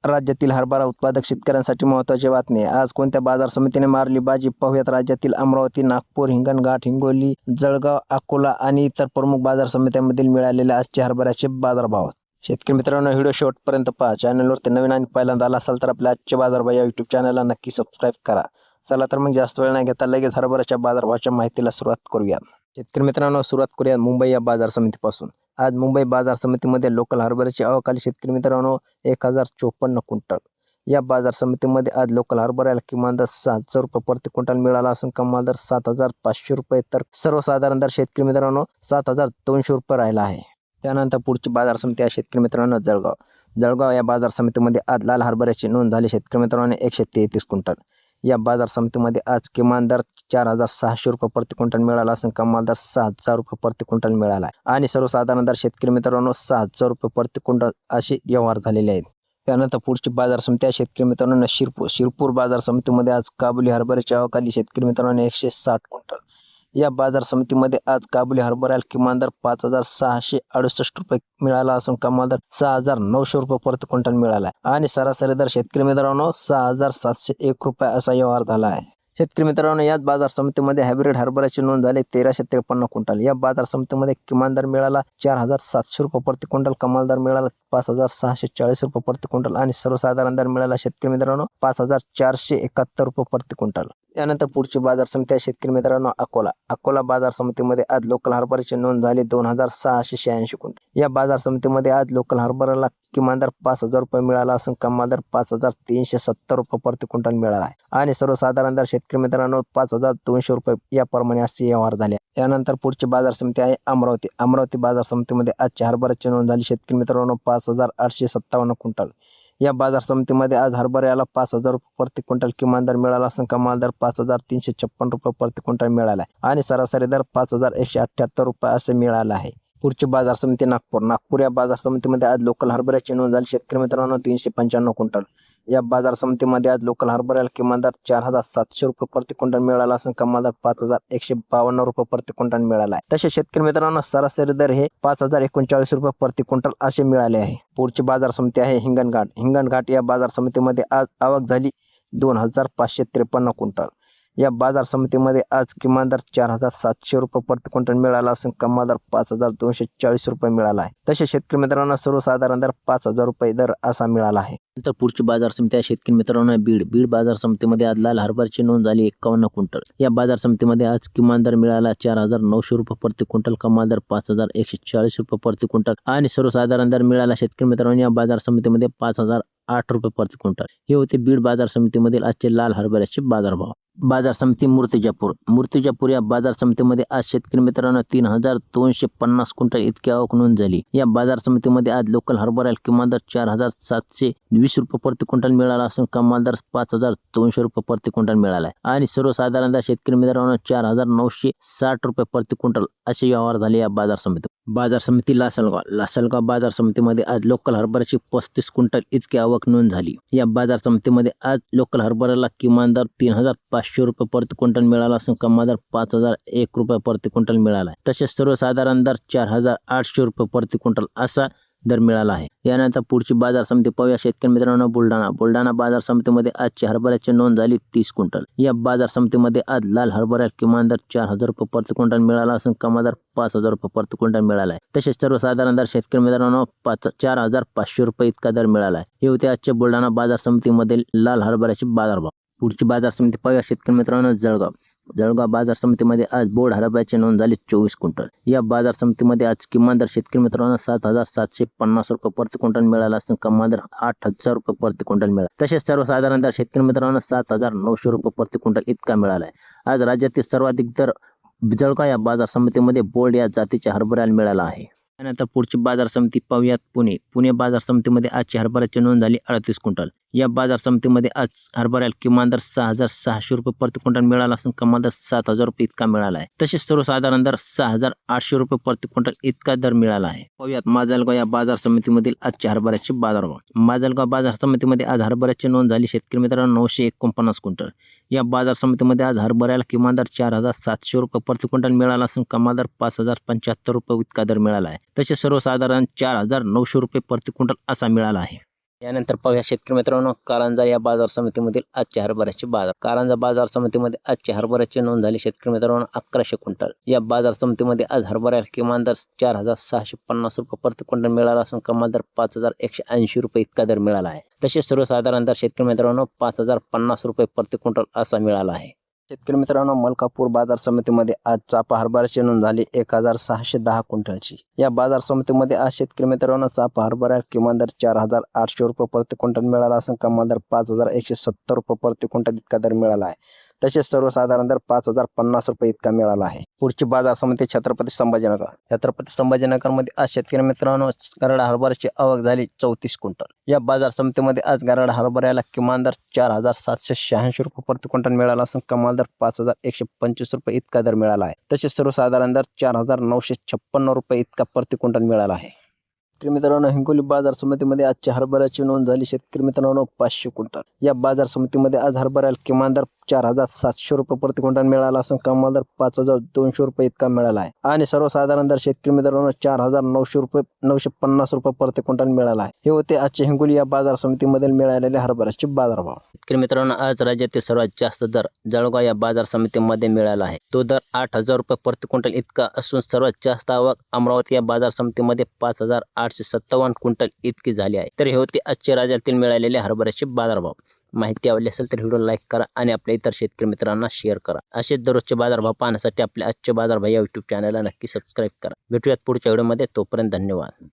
राज्यातील हरभरा उत्पादक शेतकऱ्यांसाठी महत्त्वाची बातमी आहे। आज कोणत्या बाजार समितीने मारली बाजी पाहूयात। राज्यातील अमरावती, नागपूर, हिंगणघाट, हिंगोली, जळगाव, अकोला आणि इतर प्रमुख बाजार समित्यांमधील मिळालेले आजचे हरभऱ्याचे बाजारभाव। शेतकरी मित्रांनो, व्हिडिओ शेवटपर्यंत पहा। चॅनलवरती नवीन आणि पहिल्यांदा आला असाल तर आपल्या आजचे बाजारभाव या यूट्यूब चॅनलला नक्की सबस्क्राईब करा। चला तर मग जास्त वेळ न घेता लगेच हरभऱ्याच्या बाजारभावाच्या माहितीला सुरुवात करूया। शेतकरी मित्रांनो, सुरुवात करूया मुंबई या बाजार समितीपासून। आज मुंबई बाजार समितीमध्ये लोकल हरभऱ्याची आवक आली शेतकरी मित्रांनो 1054 क्विंटल। या बाजार समितीमध्ये आज लोकल हरभऱ्याला किमान दर 6000 रुपये प्रति क्विंटल मिळाला असून कमाल दर 7500 रुपये तर सर्वसाधारण दर शेतकरी मित्रांनो 7200 रुपये राहिला आहे। त्यानंतर पुढची बाजार समिती आहे शेतकरी मित्रांनो जळगाव। जळगाव या बाजार समितीमध्ये आज लाल हरभऱ्याची नोंद झाली शेतकरी मित्रांनो 133 क्विंटल। या बाजार समितीमध्ये आज किमान दर 4600 रुपये प्रति क्विंटल मिळाला असून कमाल दर 6000 रुपये प्रति क्विंटल मिळाला आहे आणि सर्वसाधारण दर शेतकरी मित्रांनो 6000 रुपये प्रति क्विंटल असे व्यवहार झालेले आहेत। त्यानंतर पुढची बाजार समिती आहे शेतकरी मित्रांनो शिरपूर बाजार समितीमध्ये आज काबुली हरभऱ्याची आवक आली शेतकरी मित्रांनो 160 क्विंटल। या बाजार समितीमध्ये आज काबुली हरभऱ्याला किमान दर 5668 रुपये मिळाला असून कमाल दर 6900 रुपये प्रति क्विंटल मिळाला आहे आणि सरासरी दर शेतकरी मित्रांनो 6701 रुपये असा व्यवहार झाला आहे। शेतकरी मित्रांनो, याच बाजार समितीमध्ये हायब्रिड हरभऱ्याची नोंद झाली 1353 क्विंटल। या बाजार समितीमध्ये किमान दर मिळाला 4700 रुपये प्रति क्विंटल, कमाल दर मिळाला 5640 रुपये प्रति क्विंटल आणि सर्वसाधारण दर मिळाला शेतकरी मित्रांनो 5471 रुपये प्रति क्विंटल। त्यानंतर पुढची बाजार समिती आहे शेतकरी मित्रांनो अकोला बाजार समितीमध्ये आज लोकल हरभऱ्याची नोंद झाली 2686 क्विंटल। या बाजार समितीमध्ये आज लोकल हरभऱ्याला किमान दर 5000 रुपये मिळाला असून कमाल दर 5370 रुपये प्रति क्विंटल मिळाला आहे आणि सर्वसाधारण दर शेतकरी मित्रांनो 5200 रुपये याप्रमाणे असे व्यवहार झाले। त्यानंतर पुढची बाजार समिती आहे अमरावती बाजार समितीमध्ये आजची हरभऱ्याची नोंद झाली शेतकरी मित्रांनो 5857 क्विंटल। या बाजार समितीमध्ये आज हरभऱ्याला 5000 रुपये प्रति क्विंटल किमान दर मिळाला असून कमाल दर 5356 रुपये प्रति क्विंटल मिळाला आहे आणि सरासरी दर 5178 रुपये असे मिळाला आहे। पुढची बाजार समिती नागपूर या बाजार समितीमध्ये आज लोकल हरभऱ्याची नोंद झाली शेतकरी मित्रांनो 395 क्विंटल। या बाजार समितीमध्ये आज लोकल हरभऱ्याला किमान दर 4700 रुपये प्रति क्विंटल मिळाला असून कमाल दर 5152 रुपये प्रति क्विंटल मिळाला आहे। तसे शेतकरी मित्रांनो सरासरी दर हे 5039 रुपये प्रति क्विंटल असे मिळाले आहे। पुढची बाजार समिती आहे हिंगणघाट या बाजार समितीमध्ये आज आवक झाली 2553 क्विंटल। या बाजार समितीमध्ये आज किमान दर 4700 रुपये प्रति क्विंटल मिळाला असून कमाल दर 5240 रुपये मिळाला आहे। तसे शेतकरी मित्रांनो सर्वसाधारण दर 5000 रुपये दर असा मिळाला आहे। तर पुढची बाजार समिती आहे शेतकरी मित्रांनो बीड बाजार समितीमध्ये आज लाल हरभऱ्याची नोंद झाली 51 क्विंटल। या बाजार समितीमध्ये आज किमान दर मिळाला 4900 रुपये प्रति क्विंटल, कमाल दर 5140 रुपये प्रति क्विंटल आणि सर्वसाधारण दर मिळाला शेतकरी मित्रांनो या बाजार समितीमध्ये 5008 रुपये प्रति क्विंटल। हे होते बीड बाजार समितीमधील आजचे लाल हरभऱ्याचे बाजारभाव। बाजार समिती मूर्तिजापूर या बाजार समितीमध्ये आज शेतकरी मित्रांनो 3250 क्विंटल इतकी आवक नोंद झाली। या बाजार समितीमध्ये आज लोकल हरभऱ्याला किमान दर 4720 रुपये प्रति क्विंटल मिळाला असून कमाल दर 5200 रुपये प्रति क्विंटल मिळाला आहे आणि सर्वसाधारण दर शेतकरी मित्रांनो 4960 रुपये प्रति क्विंटल असे व्यवहार झाले। या बाजार समिती लासलगाव बाजार समितीमध्ये आज लोकल हरभऱ्याची 35 क्विंटल इतकी आवक नोंद झाली। या बाजार समितीमध्ये आज लोकल हरभऱ्याला किमान दर 3500 रुपये प्रति क्विंटल मिळाला असून कमाल दर 5001 रुपये प्रति क्विंटल मिळाला आहे। तसेच सर्वसाधारण दर 4800 रुपये प्रति क्विंटल असा दर मिळाला आहे। यानंतर पुढची बाजार समिती पाहूया शेतकरी मित्रांनो बुलढाणा बाजार समितीमध्ये आजची हरभऱ्याची नोंद झाली 30 क्विंटल। या बाजार समितीमध्ये आज लाल हरभऱ्याला किमान दर 4000 रुपये प्रति क्विंटल मिळाला असून कमाल दर 5000 रुपये प्रति क्विंटल मिळाला आहे। तसेच सर्वसाधारण दर शेतकरी मित्रांनो 4500 रुपये इतका दर मिळाला आहे। हे होते आजच्या बुलढाणा बाजार समितीमधील लाल हरभऱ्याचे बाजारभाव। पुढची बाजार समिती पाहूया शेतकरी मित्रांनो जळगाव बाजार समितीमध्ये आज बोर्ड हरभऱ्याची नोंद झाली 24 क्विंटल। या बाजार समितीमध्ये आज किमान दर शेतकरी मित्रांनो 7750 रुपये प्रति क्विंटल मिळाला असून कमाल दर 8000 रुपये प्रति क्विंटल मिळाला। तसेच सर्वसाधारण दर शेतकरी मित्रांनो 7900 रुपये प्रति क्विंटल इतका मिळाला आहे। आज राज्यातील सर्वाधिक दर जळगाव या बाजार समितीमध्ये बोर्ड या जातीच्या हरभऱ्याला मिळाला आहे। त्यानंतर पुढची बाजार समिती पाहूयात पुणे बाजार समितीमध्ये आजची हरभऱ्याची नोंद झाली 38 क्विंटल। या बाजार समितीमध्ये आज हरभऱ्याला किमान दर 6600 रुपये प्रति क्विंटल मिळाला असून कमाल दर 7000 रुपये इतका मिळाला आहे। तसेच सर्वसाधारण दर 6800 रुपये प्रति क्विंटल इतका दर मिळाला आहे। पाहूयात माजलगाव या बाजार समितीमधील आजच्या हरभऱ्याचे बाजारभाव। माजलगाव बाजार समितीमध्ये आज हरभऱ्याची नोंद झाली शेतकरी मित्रांनो 949 क्विंटल। या बाजार समितीमध्ये आज हरभऱ्याला किमान दर 4700 रुपये प्रति क्विंटल मिळाला असून कमाल दर 5075 रुपये इतका दर मिळाला आहे। तसेच सर्वसाधारण 4900 रुपये प्रति क्विंटल असा मिळाला आहे। यानंतर पाहूया शेतकरी मित्रांनो, कारंजा या बाजार समितीमधील आजच्या हरभऱ्याचे बाजार. कारंजा बाजार समितीमध्ये आजच्या हरभऱ्याची नोंद झाली शेतकरी मित्रांनो 1100 क्विंटल. या बाजार समितीमध्ये आज हरभऱ्याला किमान दर 4,650 रुपये प्रति क्विंटल मिळाला असून कमाल दर 5,180 रुपये इतका दर मिळाला आहे. तसेच सर्वसाधारण दर शेतकरी मित्रांनो 5,050 रुपये प्रति क्विंटल असा मिळाला आहे. शेतकरी मित्रांनो, मलकापूर बाजार समितीमध्ये आज चापा हरभऱ्याची नोंद झाली 1,610 क्विंटलची. या बाजार समितीमध्ये आज शेतकरी मित्रांनो चापा हरभऱ्याला किमान दर 4,800 रुपये प्रति क्विंटल मिळाला असून कमाल दर 5,170 रुपये प्रति क्विंटल इतका दर मिळाला आहे. तसेच सर्वसाधारण दर 5,050 रुपये इतका मिळाला आहे. पुढची बाजार समिती छत्रपती संभाजीनगर. छत्रपती संभाजीनगरमध्ये आज शेतकरी मित्रांनो गराडा हरभऱ्याची आवक झाली 34 क्विंटल. या बाजार समितीमध्ये आज गराडा हरभऱ्याला किमान दर 4,786 रुपये प्रति क्विंटल मिळाला असून कमाल दर 5,125 रुपये इतका दर मिळाला आहे. तसेच सर्वसाधारण दर 4,956 रुपये इतका प्रति क्विंटल मिळाला आहे. शेतकरी मित्रांनो, हिंगोली बाजार समितीमध्ये आजच्या हरभऱ्याची नोंद झाली शेतकरी मित्रांनो 500 क्विंटल. या बाजार समितीमध्ये आज हरभऱ्याला किमान दर 4,700 रुपये प्रति क्विंटल मिळाला असून कमाल दर 5,200 रुपये इतका मिळाला आहे. आणि सर्वसाधारण दर शेतकरी मित्रांनो 4,950 रुपये प्रति क्विंटल मिळाला आहे. हे होते आजचे हिंगोली या बाजार समितीमधील मिळालेले हरभऱ्याचे बाजारभाव. शेतकरी मित्रांनो, आज राज्यातील सर्वात जास्त दर जळगाव या बाजार समितीमध्ये मिळाला आहे. तो दर 8,000 रुपये प्रति क्विंटल इतका असून सर्वात जास्त आवक अमरावती या बाजार समितीमध्ये 5,857 क्विंटल इतकी झाली आहे. तर हे होते आजचे राज्यातील मिळालेले हरभऱ्याचे बाजारभाव. माहिती आवडली असेल तर व्हिडिओ लाईक करा आणि आपल्या इतर शेतकरी मित्रांना शेअर करा. असेच दररोजचे बाजारभाव पाहण्यासाठी आपल्या आजचे बाजारभाव या यूट्यूब चॅनलला नक्की सबस्क्राईब करा. भेटूयात पुढच्या व्हिडिओमध्ये. तोपर्यंत धन्यवाद.